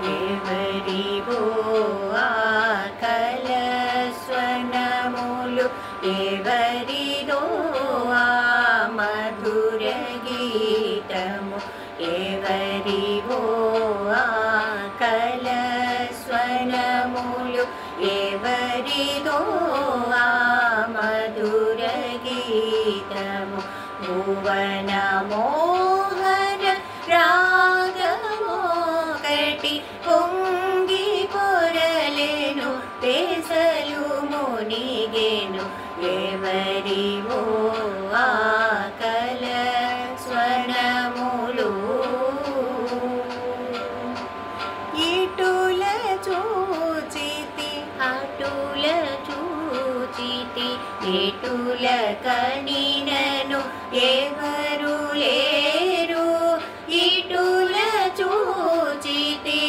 ఎవరివో ఆకల స్వనములు ఎవరిదో ఆ మధుర గీతము ఎవరివో ఆకల స్వనములు ఎవరిదో ఆ మధుర గీతము భువన మోహన రాగమోకటి పొంగి పొరలెను పెసలు మునిగెను ఎవరివో ఆకల స్వనములు ఇటుల చూచితి అటుల చూచితి ఎటుల కనినను ఎవరు లేరు ఇటుల చూచితి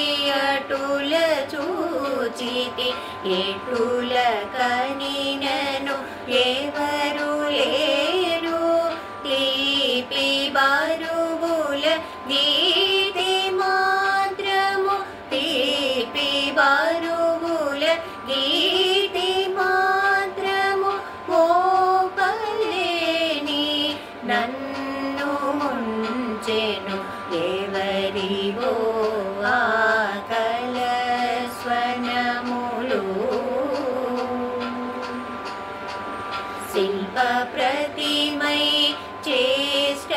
అటుల చూచితి ఎటుల కనినను ఎవరు లేరు తీపి బరువుల గీతి మాత్రము తీపి బరువుల గీతి మాత్రము మోపలేని నన్ను ముంచెను ఎవరివో ఆకల స్వనములు శిల్ప ప్రతిమై చేష్టలుడిగితి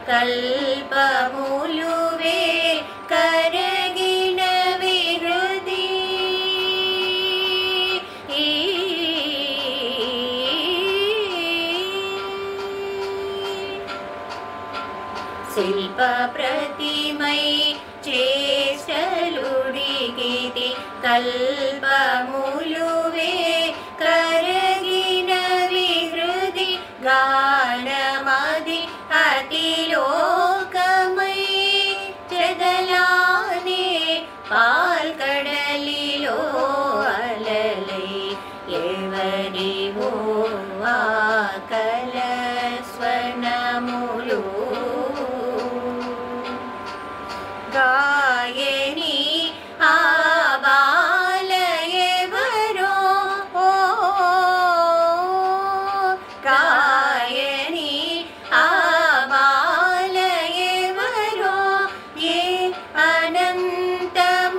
కల్పములువే కరగిన విహృది శిల్ప ప్రతిమై చేష్టలుడిగితి కల్పములువే కరగిన విహృది గానమది అతిలోకమై చెదలానే పాల్కడలిలో అలలై ఎవరివో ఆకల స్వనములు గాయని ఆ బాల ఎవరో గాయని ఆ బాల ఎవరో ఏ అనంతములోన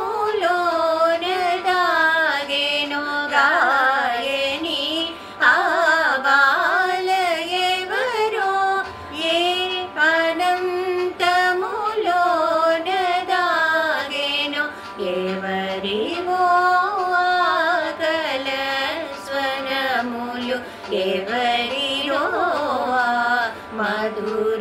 దాగెనో గాయని ఆ బాల ఎవరో ఏ అనంతములోన దాగెనో ఎవరివో ఆకల స్వనములు ఎవరిలో మధుర